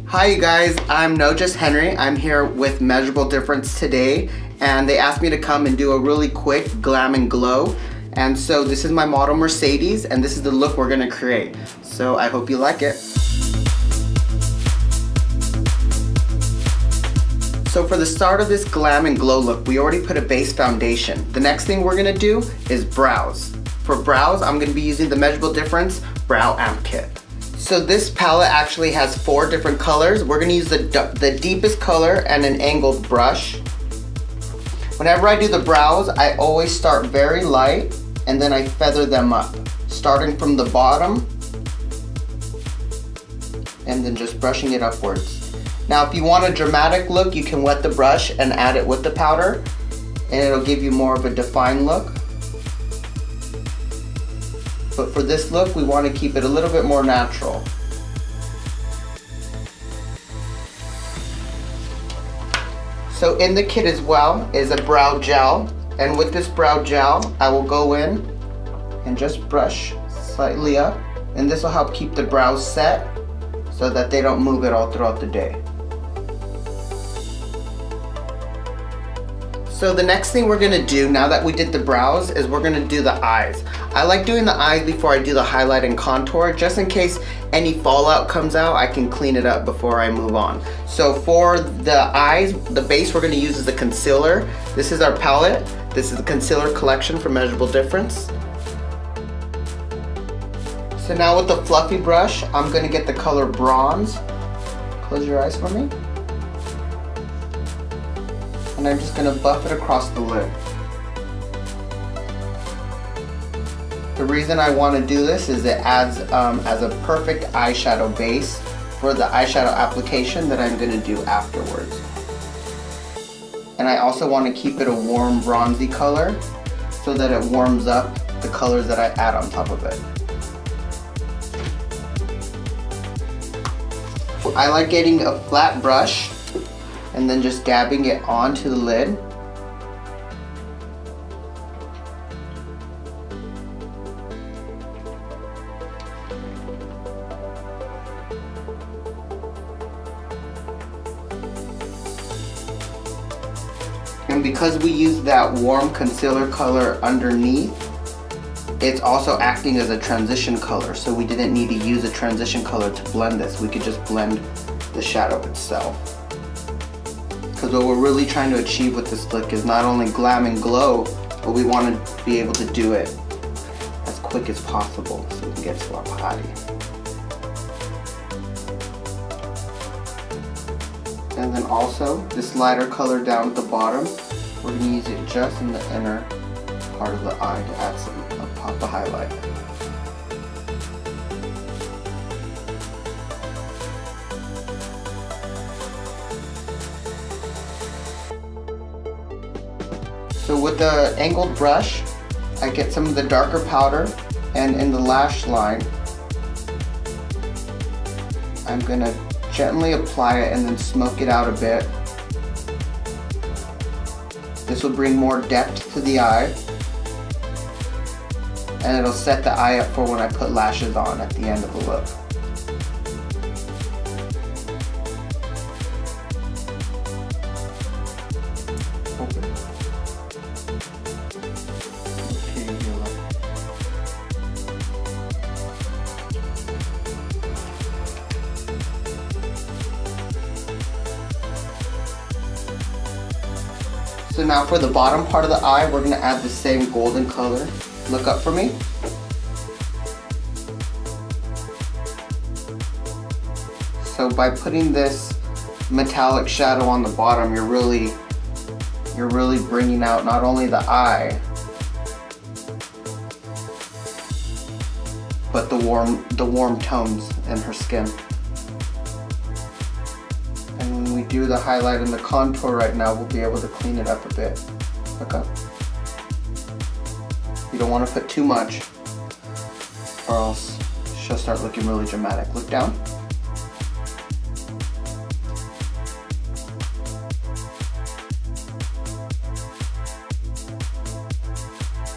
Hi you guys, I'm No Just Henry. I'm here with Measurable Difference today, and they asked me to come and do a really quick glam and glow. And so this is my model Mercedes, and this is the look we're gonna create. So I hope you like it. So for the start of this glam and glow look, we already put a base foundation. The next thing we're gonna do is brows. For brows, I'm gonna be using the Measurable Difference Brow Amp Kit. So this palette actually has 4 different colors. We're gonna use the deepest color and an angled brush. Whenever I do the brows, I always start very light and then I feather them up, starting from the bottom and then just brushing it upwards. Now if you want a dramatic look, you can wet the brush and add it with the powder and it'll give you more of a defined look. But for this look, we want to keep it a little bit more natural. So in the kit as well is a brow gel, and with this brow gel, I will go in and just brush slightly up, and this will help keep the brows set so that they don't move it all throughout the day. So the next thing we're gonna do, now that we did the brows, is we're gonna do the eyes. I like doing the eyes before I do the highlight and contour, just in case any fallout comes out, I can clean it up before I move on. So for the eyes, the base we're gonna use is the concealer. This is our palette. This is the concealer collection from Measurable Difference. So now with the fluffy brush, I'm gonna get the color bronze. Close your eyes for me. And I'm just gonna buff it across the lid. The reason I want to do this is it adds as a perfect eyeshadow base for the eyeshadow application that I'm gonna do afterwards. And I also want to keep it a warm bronzy color so that it warms up the colors that I add on top of it. I like getting a flat brush and then just dabbing it onto the lid. And because we use that warm concealer color underneath, it's also acting as a transition color, so we didn't need to use a transition color to blend this. We could just blend the shadow itself. Because what we're really trying to achieve with this look is not only glam and glow, but we want to be able to do it as quick as possible so we can get to our party. And then also, this lighter color down at the bottom, we're going to use it just in the inner part of the eye to add a pop of highlight. So with the angled brush, I get some of the darker powder, and in the lash line, I'm gonna gently apply it and then smoke it out a bit. This will bring more depth to the eye, and it'll set the eye up for when I put lashes on at the end of the look. So now for the bottom part of the eye, we're going to add the same golden color. Look up for me. So by putting this metallic shadow on the bottom, you're really bringing out not only the eye, but the warm tones in her skin. And when we do the highlight and the contour right now, we'll be able to clean it up a bit. Look up. You don't want to put too much, or else she'll start looking really dramatic. Look down.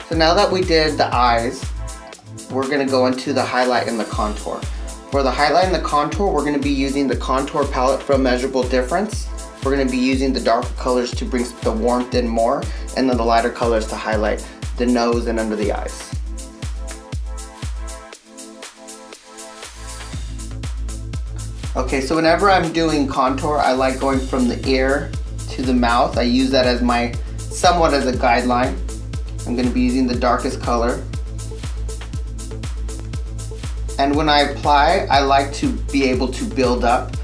So now that we did the eyes, we're going to go into the highlight and the contour. For the highlight and the contour, we're going to be using the contour palette from Measurable Difference. We're going to be using the darker colors to bring the warmth in more, and then the lighter colors to highlight the nose and under the eyes. Okay, so whenever I'm doing contour, I like going from the ear to the mouth. I use that as somewhat as a guideline. I'm going to be using the darkest color. And when I apply, I like to be able to build up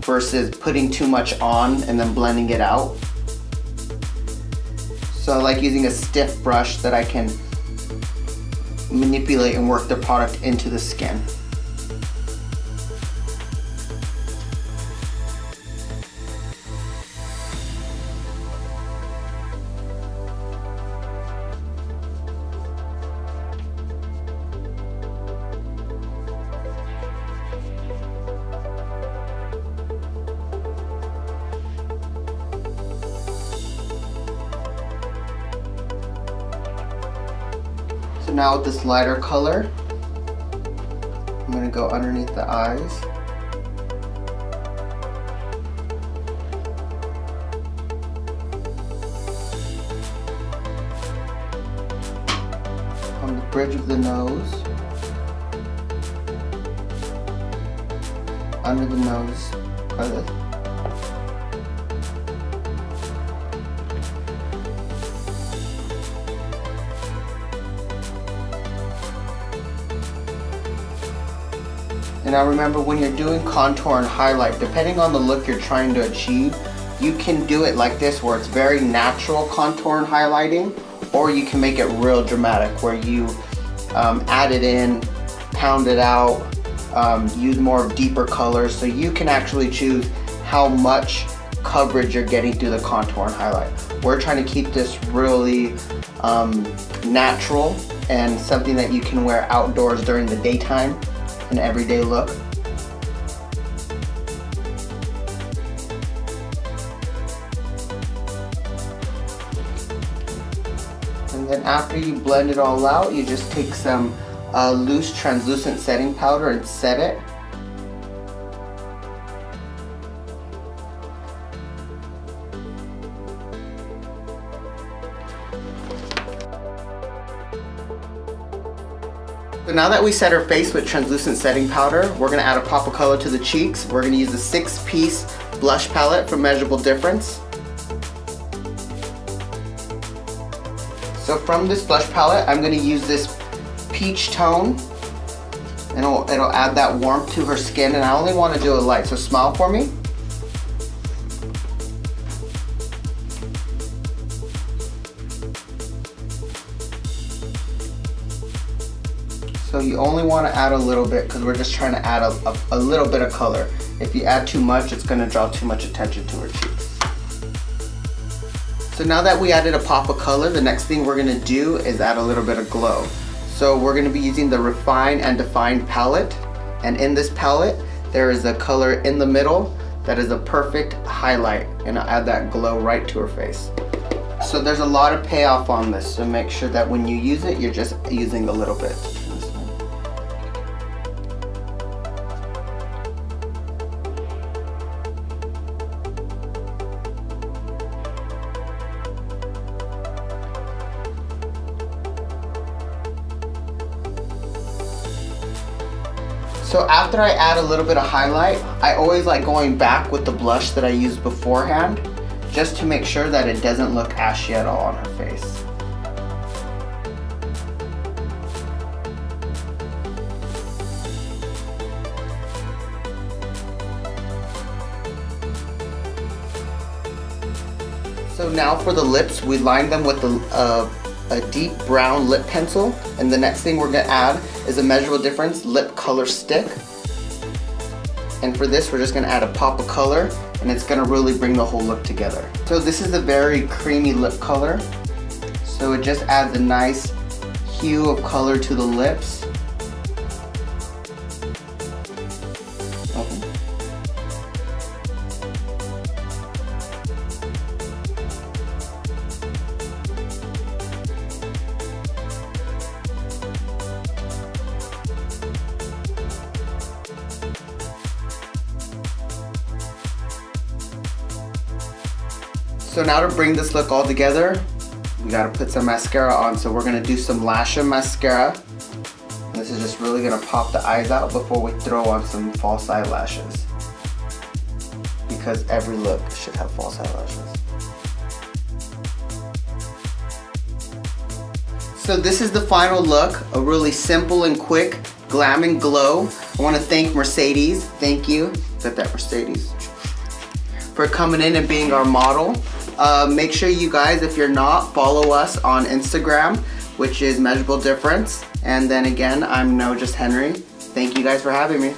versus putting too much on and then blending it out. So I like using a stiff brush that I can manipulate and work the product into the skin. So now with this lighter color, I'm going to go underneath the eyes. On the bridge of the nose. Under the nose. Like this. And now remember, when you're doing contour and highlight, depending on the look you're trying to achieve, you can do it like this where it's very natural contour and highlighting, or you can make it real dramatic where you add it in, pound it out, use more deeper colors, so you can actually choose how much coverage you're getting through the contour and highlight. We're trying to keep this really natural and something that you can wear outdoors during the daytime. An everyday look. And then after you blend it all out, you just take some loose translucent setting powder and set it. So now that we set our face with translucent setting powder, we're going to add a pop of color to the cheeks. We're going to use the 6-piece blush palette from Measurable Difference. So from this blush palette, I'm going to use this peach tone, and it'll add that warmth to her skin, and I only want to do it light, so smile for me. So you only want to add a little bit because we're just trying to add a little bit of color. If you add too much, it's going to draw too much attention to her cheeks. So now that we added a pop of color, the next thing we're going to do is add a little bit of glow. So we're going to be using the Refine and Define palette. And in this palette, there is a color in the middle that is a perfect highlight. And I'll add that glow right to her face. So there's a lot of payoff on this. So make sure that when you use it, you're just using a little bit. So after I add a little bit of highlight, I always like going back with the blush that I used beforehand, just to make sure that it doesn't look ashy at all on her face. So now for the lips, we line them with a deep brown lip pencil, and the next thing we're going to add is a Measurable Difference lip color stick. And for this, we're just going to add a pop of color, and it's going to really bring the whole look together. So this is a very creamy lip color, so it just adds a nice hue of color to the lips. So now to bring this look all together, we gotta put some mascara on. So we're gonna do some Lash mascara. This is just really gonna pop the eyes out before we throw on some false eyelashes. Because every look should have false eyelashes. So this is the final look, a really simple and quick glam and glow. I wanna thank Mercedes, thank you, got that Mercedes, for coming in and being our model. Make sure you guys, if you're not, follow us on Instagram, which is Measurable Difference. And then again, I'm Just Henry. Thank you guys for having me.